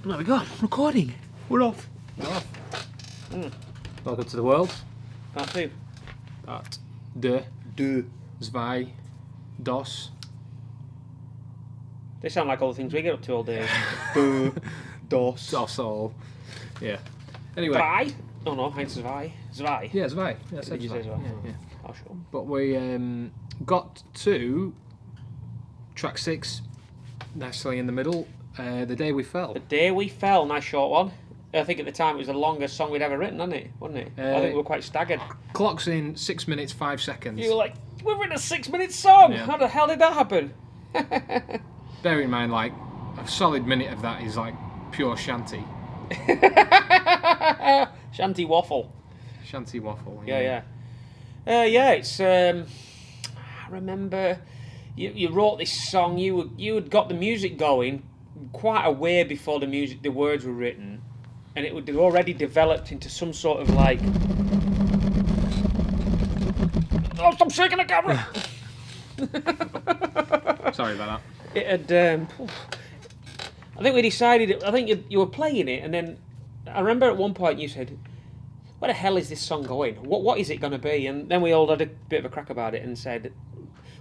There we go. Recording. We're off. Welcome to the world. Part 2. Part de, zwei, dos. They sound like all the things we get up to all day. Dos. Dos all. Yeah. Anyway. Zwei? Oh no, eins, zwei. Zwei. Yeah, zwei. Yeah, Did you say zwei? Yeah. Oh, sure. But we got to track 6, nicely in the middle. The Day We Fell. The Day We Fell, nice short one. I think at the time it was the longest song we'd ever written, wasn't it? I think we were quite staggered. Clocks in 6 minutes, 5 seconds. You were like, we've written a 6-minute song! Yeah. How the hell did that happen? Bear in mind, like, a solid minute of that is like pure shanty. Shanty waffle. Shanty waffle. Yeah. It's. I remember you wrote this song. You had got the music going quite a way before the words were written, and it already developed into some sort of like. Oh, stop shaking the camera! Sorry about that. It had. I think we decided. I think you were playing it, and then I remember at one point you said, "Where the hell is this song going? What is it going to be?" And then we all had a bit of a crack about it and said,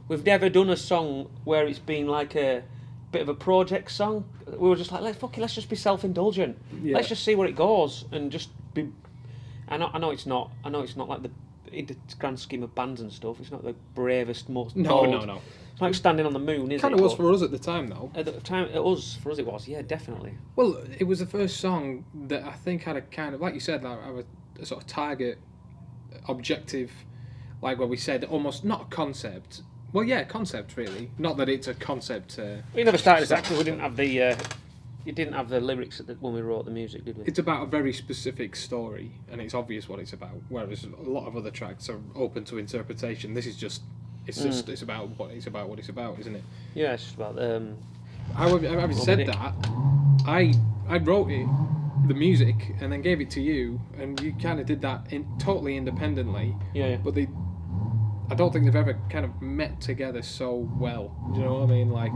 "We've never done a song where it's been like a bit of a project song." We were just like, let's just be self-indulgent. Yeah. Let's just see where it goes and just be. I know it's not like in the grand scheme of bands and stuff. It's not the bravest, most bold. No. It's like standing on the moon, is it? Kind of was for us at the time, though. At the time, for us it was, yeah, definitely. Well, it was the first song that I think had a kind of, like you said, like a sort of target, objective, like where we said almost not a concept. Well, yeah, concept really. Not that it's a concept. We never started exactly. We didn't have the. You didn't have the lyrics when we wrote the music, did we? It's about a very specific story, and it's obvious what it's about. Whereas a lot of other tracks are open to interpretation. This is just. It's about what it's about, isn't it? Yeah, it's just about. However, having said that, I wrote it, the music, and then gave it to you, and you kind of did that totally independently. Yeah. But I don't think they've ever kind of met together so well. Do you know what I mean? Like,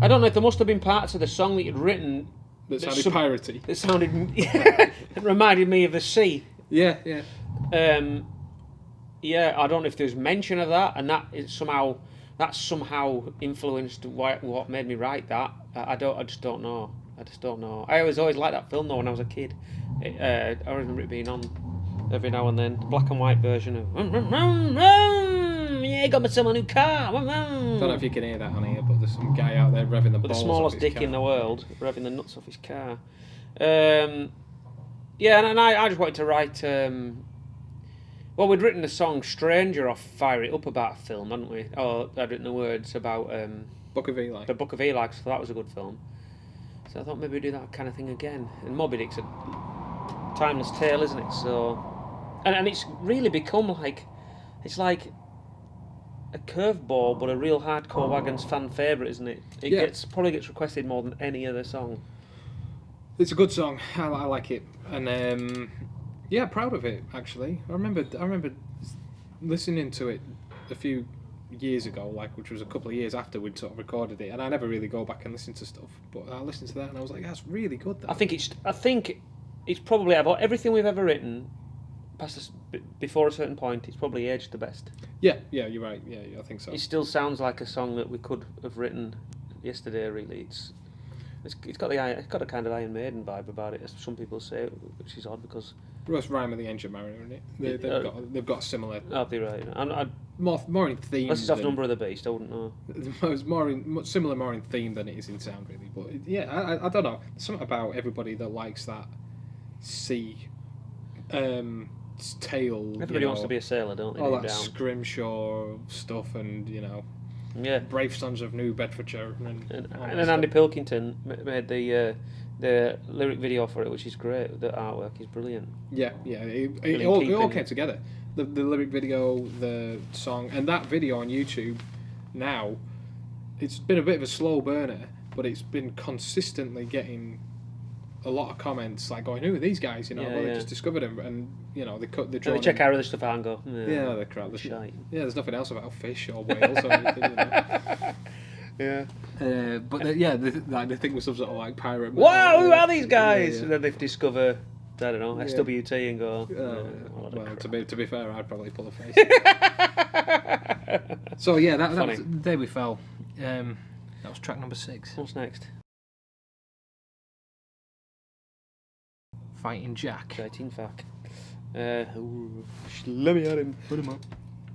I don't know if there must have been parts of the song that you'd written that sounded piratey. That sounded. It reminded me of the sea. Yeah. Yeah, I don't know if there's mention of that, and that somehow influenced what made me write that. I just don't know. I always liked that film though when I was a kid. I remember it being on every now and then. The black and white version of yeah, got myself a new car. Don't know if you can hear that on here, but there's some guy out there revving the balls. The smallest off his dick car. in the world, revving the nuts off his car. Yeah, and I just wanted to write. Well, we'd written the song "Stranger" off "Fire It Up" about a film, hadn't we? Or I'd written the words about Book of Eli. The Book of Eli, so that was a good film. So I thought maybe we'd do that kind of thing again. And Moby Dick's a timeless tale, isn't it? So, and it's really become like, it's like a curveball, but a real hardcore Wagons fan favourite, isn't it? It probably gets requested more than any other song. It's a good song. I like it, and yeah, proud of it actually. I remember listening to it a few years ago, which was a couple of years after we'd sort of recorded it, and I never really go back and listen to stuff, but I listened to that and I was like, that's really good. That. I think it's probably about everything we've ever written past us before a certain point. It's probably aged the best. Yeah, you're right. Yeah, I think so. It still sounds like a song that we could have written yesterday. Really, it's got a kind of Iron Maiden vibe about it, as some people say, which is odd because. Roast Rhyme of the Ancient Mariner, isn't it? They've got similar. Oh, they're right. I'm more in theme. Unless it's off Number of the Beast, I wouldn't know. It's more in theme than it is in sound, really. But yeah, I don't know. There's something about everybody that likes that sea tale. Everybody wants to be a sailor, don't they? All that Scrimshaw stuff, and yeah, Brave Sons of New Bedfordshire, and then Andy Pilkington made the lyric video for it, which is great. The artwork is brilliant. Yeah, it all came together. The lyric video, the song, and that video on YouTube. Now, it's been a bit of a slow burner, but it's been consistently getting a lot of comments like going, "Who are these guys?" They just discovered them, and they check our other stuff out and go, "Yeah, they're crap." Shite. Yeah, there's nothing else about fish or whales or anything. Yeah. They think we're some sort of like pirate. Wow, who are these guys? Yeah. And then they discover, I don't know, SWT and go. Well, to be fair, I'd probably pull a face. So yeah, that was the day we fell. That was track number 6. What's next? Fighting Jack. Fighting Jack. Let me at him. Put him up.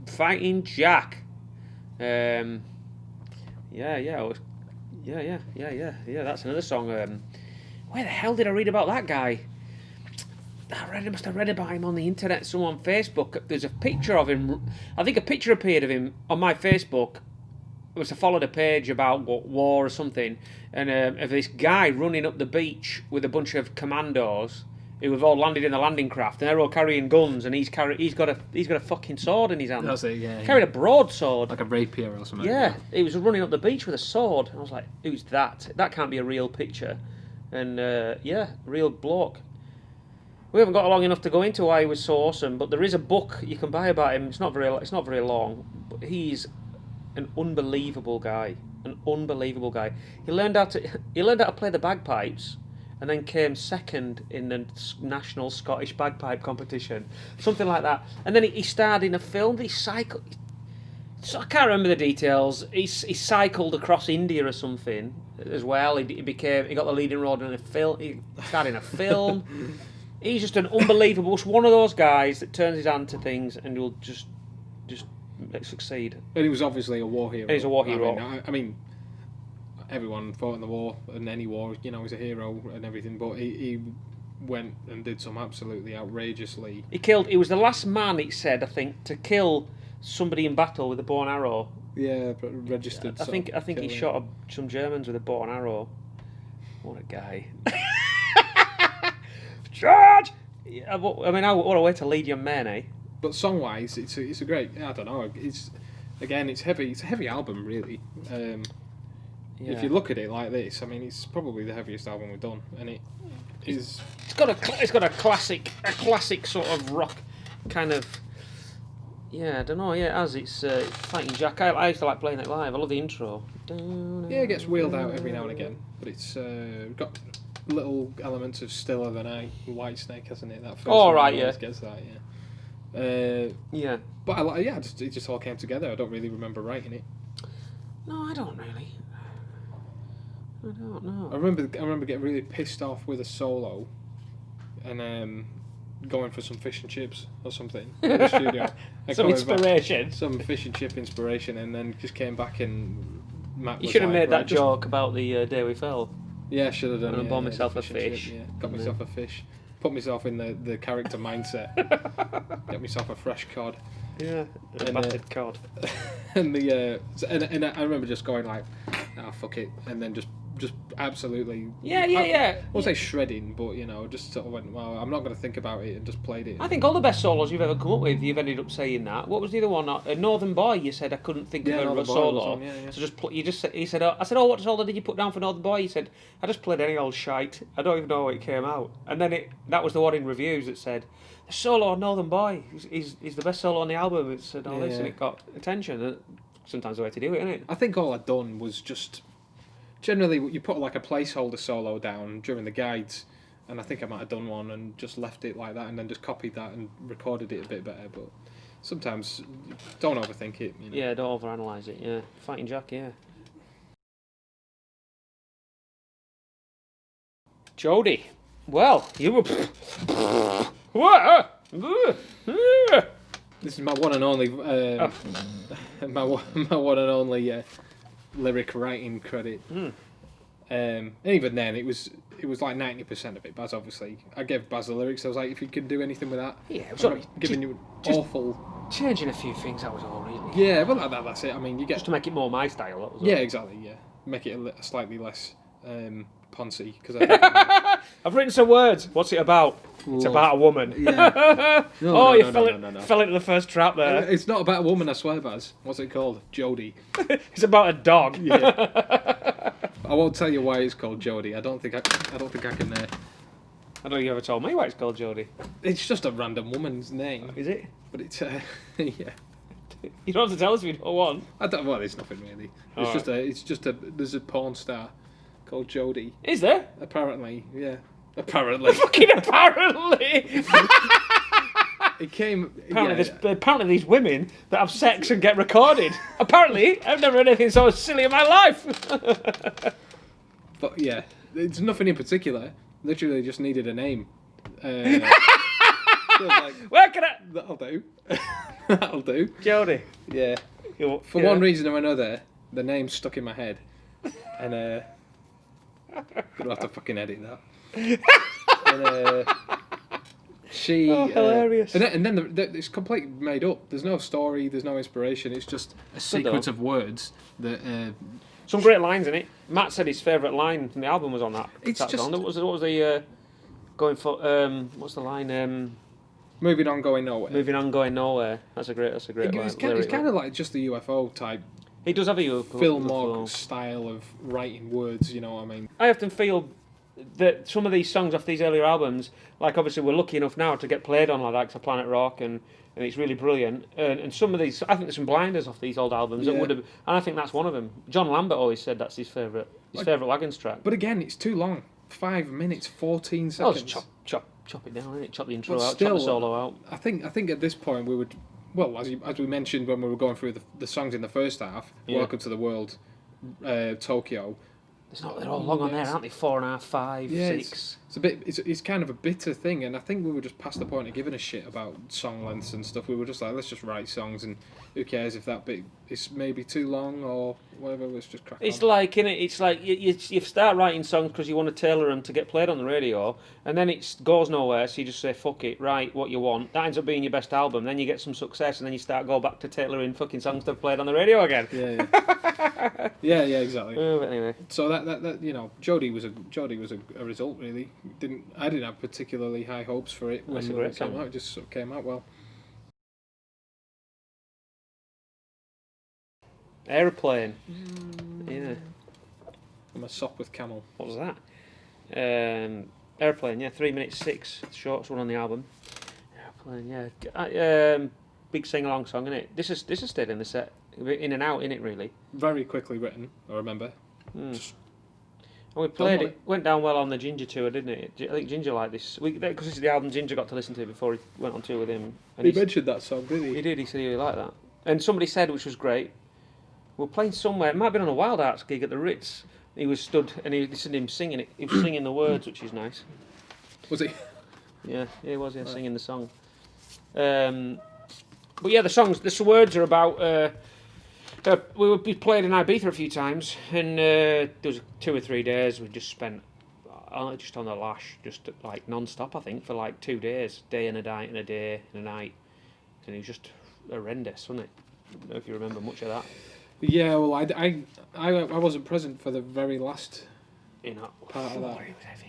Fighting Jack. Yeah. That's another song. Where the hell did I read about that guy? I must have read about him on the internet. Someone on Facebook. There's a picture of him. I think a picture appeared of him on my Facebook. It was to follow the page about war or something, and of this guy running up the beach with a bunch of commandos who have all landed in the landing craft, and they're all carrying guns, and he's got a fucking sword in his hand. That's it. Yeah. Carried a broadsword, like a rapier or something. Yeah, he was running up the beach with a sword. I was like, who's that? That can't be a real picture. And real bloke. We haven't got long enough to go into why he was so awesome, but there is a book you can buy about him. It's not very long, but he's an unbelievable guy. He learned how to play the bagpipes, and then came second in the national Scottish bagpipe competition, something like that. And then he starred in a film. He cycled. So I can't remember the details. He cycled across India or something as well. He got the leading role in a film. He starred in a film. He's just an unbelievable. One of those guys that turns his hand to things and will just succeed. And he was obviously a war hero. He's a war hero. I mean, everyone fought in the war, and any war, he's a hero and everything. But he went and did some absolutely outrageously. He was the last man, it said, I think, to kill somebody in battle with a bow and arrow. Yeah, but registered. I think he shot some Germans with a bow and arrow. What a guy! Charge! I mean, what a way to lead your men, eh? But song-wise, it's a great. I don't know. It's heavy. It's a heavy album, really. If you look at it like this, I mean, it's probably the heaviest album we've done, and it is. It's got a classic sort of rock kind of. Yeah, I don't know. Yeah, it has. It's Fighting Jack. I used to like playing it live. I love the intro. Yeah, it gets wheeled out every now and again, but it's got little elements of Still of the Night, White Snake, hasn't it? That first one right, yeah. Gets that, yeah. Yeah. But it just all came together. I don't really remember writing it. No, I don't really. I don't know. I remember getting really pissed off with a solo, and going for some fish and chips or something in the studio. Some inspiration. Some fish and chip inspiration, and then just came back and Matt. You should have made that joke about the day we fell. Yeah, I should have done. And bought myself a fish. Chip, yeah. Got myself a fish. Put myself in the character mindset. Get myself a fresh cod. Yeah, a battered cod. And I remember just going like, fuck it, and then just absolutely. Yeah. I won't say shredding, but just sort of went, well, I'm not going to think about it, and just played it. I think all the best solos you've ever come up with, you've ended up saying that. What was the other one? Northern Boy. You said I couldn't think of a solo. One, yeah. So he said, I said, what solo did you put down for Northern Boy? He said, I just played any old shite. I don't even know how it came out. And then that was the one in reviews that said, the solo on Northern Boy is the best solo on the album. It said all this, and it got attention. Sometimes the way to do it, isn't it? I think all I'd done was just. Generally, you put like a placeholder solo down during the guides, and I think I might have done one and just left it like that, and then just copied that and recorded it a bit better. But sometimes, don't overthink it. Yeah, don't overanalyze it. Yeah, Fighting Jack. Yeah. JODIE. Well, you were. This is my one and only. My one and only. Lyric writing credit, and even then it was like 90% of it. Baz, obviously, I gave Baz the lyrics. I was like, if you can do anything with that, giving you awful changing a few things. That was all really. Yeah, well that's it. I mean, you get just to make it more my style. That was all. Exactly. Yeah, make it a slightly less poncy because I've written some words. What's it about? Love. It's about a woman. Yeah. You fell into the first trap there. It's not about a woman, I swear, Baz. What's it called? JODIE. It's about a dog. Yeah. I won't tell you why it's called JODIE. I don't think I can. I don't think you ever told me why it's called JODIE. It's just a random woman's name. Is it? But it's yeah. You don't have to tell us if you don't want. I don't. Well, it's nothing really. It's just a. There's a porn star called JODIE. Is there? Apparently, yeah. Apparently. Fucking apparently. Apparently, these women that have sex and get recorded. Apparently, I've never heard anything so silly in my life. But yeah, it's nothing in particular. Literally, just needed a name. So like, Where can I? that'll do. That'll do. JODIE. Yeah. For one reason or another, the name's stuck in my head, and gonna have to fucking edit that. And she. Hilarious. And then it's completely made up. There's no story. There's no inspiration. It's just a sequence of words that. Some great lines in it. Matt said his favourite line from the album was on that. It's that just song. What was the going for? What's the line? Moving on, going nowhere. Moving on, going nowhere. That's a great line. It's kind of like just the UFO type. He does have a UFO film log style of writing words. You know what I mean? I often feel that some of these songs off these earlier albums, like obviously we're lucky enough now to get played on like that, 'cause of Planet Rock, and it's really brilliant. And some of these, I think there's some blinders off these old albums that would have, and I think that's one of them. John Lambert always said that's his favourite Wagons track. But again, it's too long. 5 minutes, 14 seconds. Oh, just chop it down, innit? Chop the intro out, chop the solo out. I think at this point we would, well, as we mentioned when we were going through the songs in the first half, Welcome to the World, Tokyo. They're all long on there, aren't they? 4.5, 5, 6. It's a bit. It's kind of a bitter thing, and I think we were just past the point of giving a shit about song lengths and stuff. We were just like, let's just write songs, and who cares if that bit is maybe too long or whatever. Let's just crack on. It's like, innit? It's like you start writing songs because you want to tailor them to get played on the radio, and then it goes nowhere. So you just say, fuck it, write what you want. That ends up being your best album. Then you get some success, and then you go back to tailoring fucking songs to have played on the radio again. Yeah, exactly. But anyway, so that JODIE was a result really. I didn't have particularly high hopes for it when it came out. It just sort of came out well. AEROPLANE. Yeah. I'm a sock with camel. What was that? AEROPLANE. Yeah, 3 minutes 6. The shortest one on the album. AEROPLANE. Yeah. Big sing along song, isn't it? This has stayed in the set, in and out, in it really. Very quickly written. I remember. And we played it. Went down well on the Ginger tour, didn't it? I think Ginger liked this. Because this is the album Ginger got to listen to before he went on tour with him. And he mentioned that song, didn't he? He did. He said he really liked that. And somebody said, which was great, we were playing somewhere. It might have been on a Wild Arts gig at the Ritz. He was stood and he listened to him singing it. He was singing the words, which is nice. Was he? Yeah, he was. Yeah, singing the song. But yeah, the words are about. We would be played in Ibiza a few times, and there was 2 or 3 days we just spent just on the lash, just like non-stop. I think for like 2 days, day and a night, and a day and a night, and it was just horrendous, wasn't it? I don't know if you remember much of that. Yeah, well, I wasn't present for the very last part of that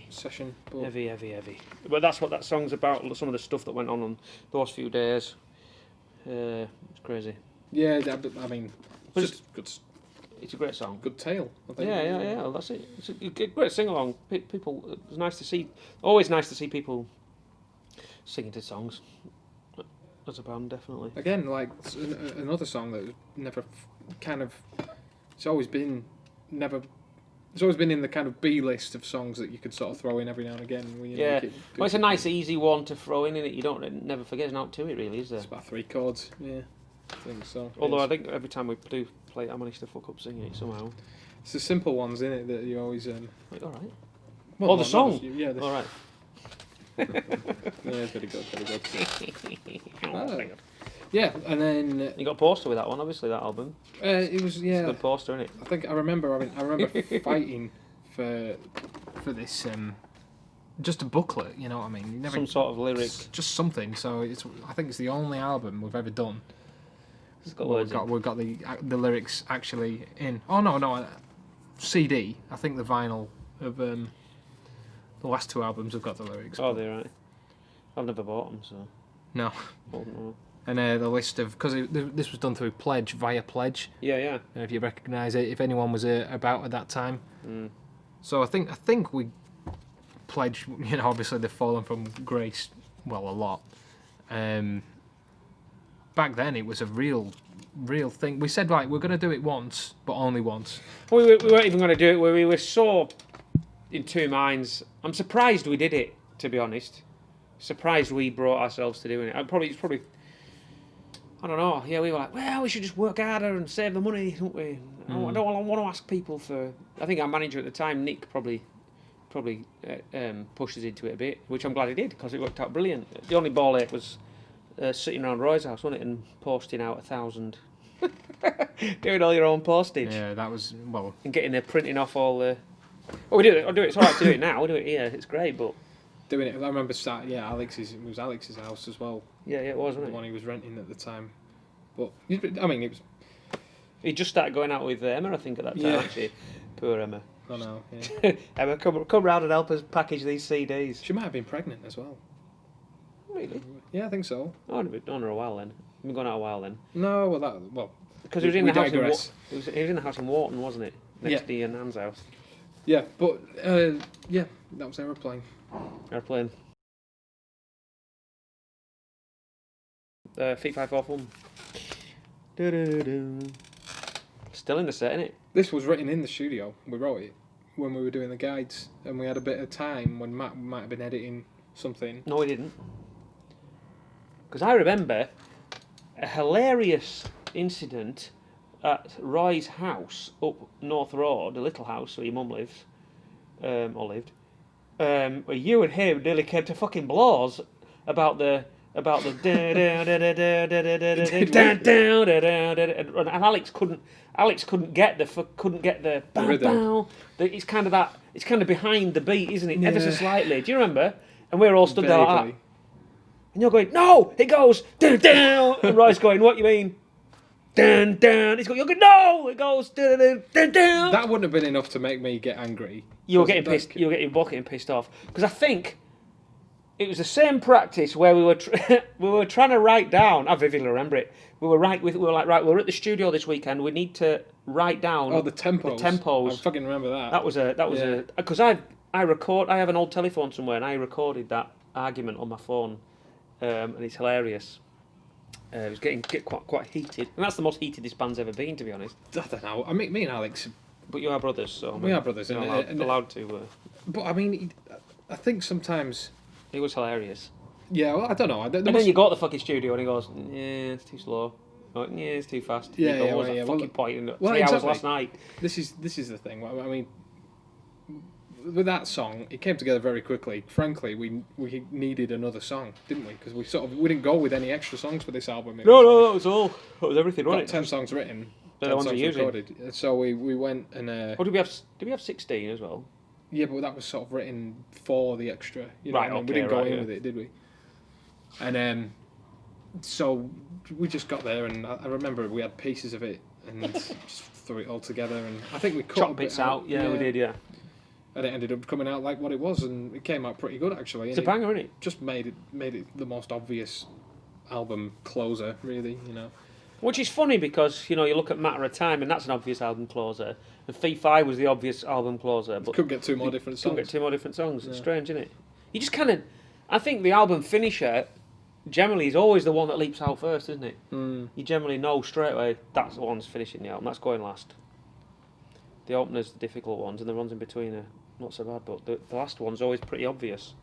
session. But Heavy. But that's what that song's about. Some of the stuff that went on those few days. It's crazy. Yeah, I mean, it's a great song. Good tale, I think. Yeah. Well, that's it. It's a great sing along. People, it's nice to see. Always nice to see people singing to songs. As a band, definitely. Again, like another song that never kind of. It's always been in the kind of B list of songs that you could sort of throw in every now and again. Well, it's a nice, easy one to throw in it. You don't never forget an out to it, really, is there? It's about 3 chords. Yeah. I think so. Although I think every time we do play it, I manage to fuck up singing it somehow. It's the simple ones, isn't it, that you always... All right. Well, the song? Yeah. All right. Yeah, very good. Yeah, and then... You got a poster with that one, obviously, that album. It was, yeah... It's a good poster, isn't it? I think I remember fighting for this... just a booklet, you know what I mean? Some sort of lyric. Just something. So I think it's the only album we've ever done. It's got words. We've got the lyrics actually in. Oh no, CD. I think the vinyl of the last 2 albums have got the lyrics. Oh, they're right. I've never bought them, so. No. And the list of, because this was done through via Pledge. Yeah. If you recognise it, if anyone was about at that time. So I think we. Pledge, obviously they've fallen from grace, well, a lot. back then it was a real thing. We said, right, we're going to do it once, but only once. We weren't even going to do it. We were so in two minds. I'm surprised we did it, to be honest. Surprised we brought ourselves to doing it. It's probably, I don't know. Yeah, we were like, well, we should just work harder and save the money, don't we? I don't want to ask people for. I think our manager at the time, Nick, probably pushed us into it a bit, which I'm glad he did because it worked out brilliant. The only ball ache was sitting around Roy's house, wasn't it, and posting out 1,000, doing all your own postage. Yeah, that was and getting the printing off all the. Oh, we do it. It's all right to do it now. We do it here. It's great, but doing it. I remember Alex's. It was Alex's house as well. Yeah, it was, wasn't it? The one he was renting at the time. But I mean, it was. He just started going out with Emma, I think, at that time. Actually, poor Emma. I know. Yeah. Emma, come round and help us package these CDs. She might have been pregnant as well. Really? Yeah, I think so. Oh, I'd have known her a while then. I've been going out a while then. No, because he was in the house. He was in the house in Wharton, wasn't it? Next to your nan's house. Yeah, but that was AEROPLANE. AEROPLANE. Feet 5 4 Fun. Still in the set, innit? This was written in the studio. We wrote it when we were doing the guides, and we had a bit of time when Matt might have been editing something. No, he didn't. Because I remember a hilarious incident at Roy's house up North Road, the little house where your mum lives, or lived, where you and him nearly came to fucking blows about the and Alex couldn't get the rhythm. It's kind of behind the beat, isn't it? Ever so slightly. Do you remember? And we're all stood there like that. And you're going, no, it goes down, down. And Roy's going, what you mean? Down, down. You're going, no, it goes down, down, down. That wouldn't have been enough to make me get angry. You were getting pissed. You were both getting pissed off because I think it was the same practice where we were trying to write down. I vividly remember it. We were at the studio this weekend. We need to write down. Oh, the tempos. The tempos. I fucking remember that. That was because I have an old telephone somewhere and I recorded that argument on my phone, and it's hilarious. It was getting quite heated, and that's the most heated this band's ever been, to be honest. I don't know. I mean, me and Alex. But you are brothers, so we are brothers, and allowed to. But I mean, I think sometimes. It was hilarious. Yeah, well, I don't know. Then you go to the fucking studio and he goes, yeah, it's too slow. Oh, yeah, it's too fast. Yeah, what was the fucking point in 3 hours last night? This is the thing. I mean, with that song, it came together very quickly. Frankly, we needed another song, didn't we? Because we didn't go with any extra songs for this album. No, that was all. That was everything, wasn't it? 10 songs written. The ones we're using. Recorded. So we went and. Did we have 16 as well? Yeah, but that was sort of written for the extra. You know right, what I mean? Okay, we didn't go in yeah. with it, did we? And so we just got there, and I remember we had pieces of it and just threw it all together, and I think we cut chopped bits out. Yeah, we did. Yeah. And it ended up coming out like what it was, and it came out pretty good actually. It's a banger, isn't it? Just made it the most obvious album closer, really. You know. Which is funny because you look at Matter of Time, and that's an obvious album closer. And Fee Fi was the obvious album closer, but couldn't get two more different songs. Couldn't get two more different songs. It's strange, isn't it? You just kind of, I think the album finisher generally is always the one that leaps out first, isn't it? Mm. You generally know straight away that's the one's finishing the album. That's going last. The opener's the difficult ones, and the ones in between are not so bad. But the last one's always pretty obvious.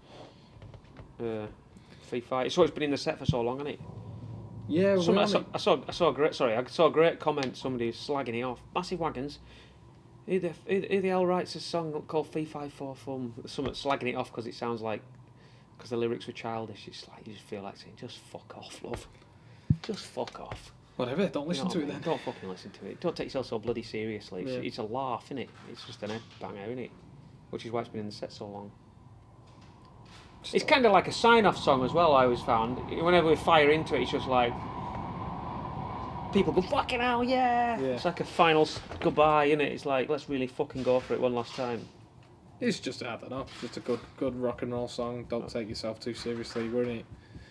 Fee Fi. It's always been in the set for so long, hasn't it? Yeah, I saw a great comment. Somebody slagging it off. Massive Wagons. Who the hell writes a song called Fee Fi For Fun? Someone slagging it off because it sounds like because the lyrics were childish. It's like you just feel like saying, "Just fuck off, love. Just fuck off." Whatever. Don't listen to it then. Don't fucking listen to it. Don't take yourself so bloody seriously. It's a laugh, innit? It's just an headbanger, innit? Which is why it's been in the set so long. It's kind of like a sign-off song as well, I always found. Whenever we fire into it, it's just like... people go, fucking hell, yeah! It's like a final goodbye, innit? It's like, let's really fucking go for it one last time. It's just, I don't know, just a good rock and roll song. Don't take yourself too seriously. We're in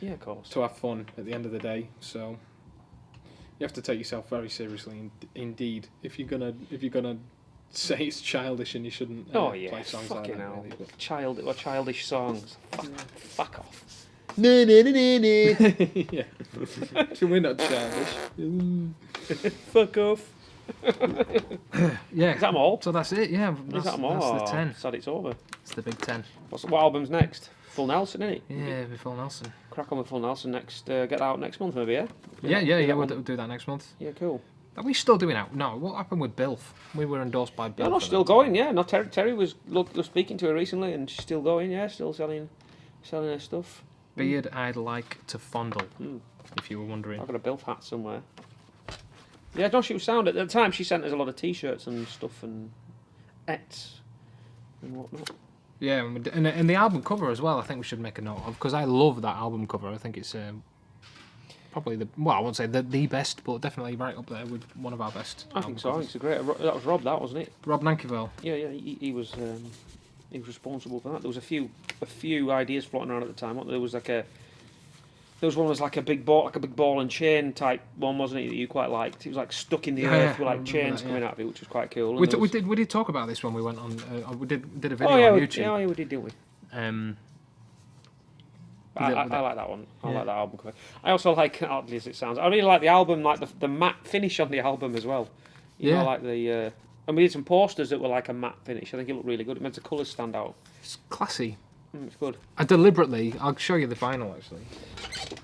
it of course. to have fun at the end of the day, so... You have to take yourself very seriously, indeed. If you're gonna say it's childish and you shouldn't play songs like that. Really, childish songs. Fuck off. Yeah. Should we not childish? Fuck off. Yeah. Is that them all? So that's it, yeah. Is that them all? That's the 10. Sad it's over. It's the big 10. What album's next? Full Nelson, isn't it? Yeah, with Phil Nelson. Crack on with Full Nelson next. Get that out next month, maybe, yeah? Yeah, we'll do that next month. Yeah, cool. Are we still doing out? No, what happened with Bilf? We were endorsed by Bilf. Yeah, no, still going, yeah. No, Terry was speaking to her recently and she's still going, yeah, still selling her stuff. Beard I'd like to fondle, if you were wondering. I've got a Bilf hat somewhere. Yeah, no, she was sound. At the time, she sent us a lot of T-shirts and stuff and ets and whatnot. Yeah, and the album cover as well, I think we should make a note of, because I love that album cover. I think it's probably I won't say the best, but definitely right up there with one of our best. I think so. I think it's a great. That was Rob, that wasn't it? Rob Nankerville. Yeah, he was responsible for that. There was a few ideas floating around at the time. There was one was like a big ball and chain type one, wasn't it? That you quite liked. It was like stuck in the earth with like chains coming out of it, which was quite cool. We did talk about this when we went on. We did a video on YouTube. Yeah, we did, didn't we? I like that one. I like that album cover. I also like, oddly as it sounds, I really like the album, like the matte finish on the album as well. You know, like the. And we did some posters that were like a matte finish. I think it looked really good. It made the colours stand out. It's classy. It's good. I'll show you the vinyl actually.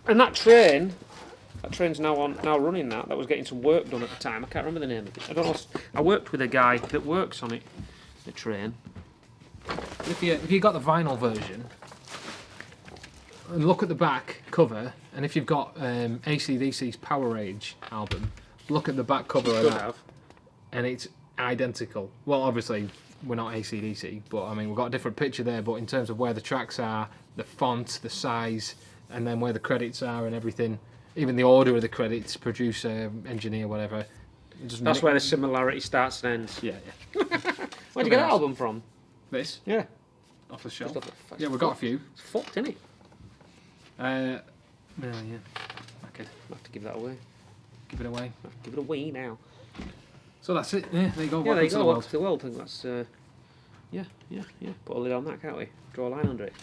And that train's now running. That was getting some work done at the time. I can't remember the name of it. I don't know. I worked with a guy that works on it. The train. If you got the vinyl version. And look at the back cover, and if you've got AC/DC's Power Rage album, look at the back cover of that, and it's identical. Well, obviously we're not AC/DC, but I mean we've got a different picture there. But in terms of where the tracks are, the font, the size, and then where the credits are and everything, even the order of the credits, producer, engineer, whatever. That's where the similarity starts and ends. Yeah. Where'd you get that album from? This? Yeah. Off the shelf. Yeah, we've got a few. It's fucked, isn't it? Yeah. I could have to give that away. Give it away. Give it away now. So that's it. Yeah, there you go. Yeah, there you go. Welcome to the world. I think that's. Yeah. Put a lid on that, can't we? Draw a line under it.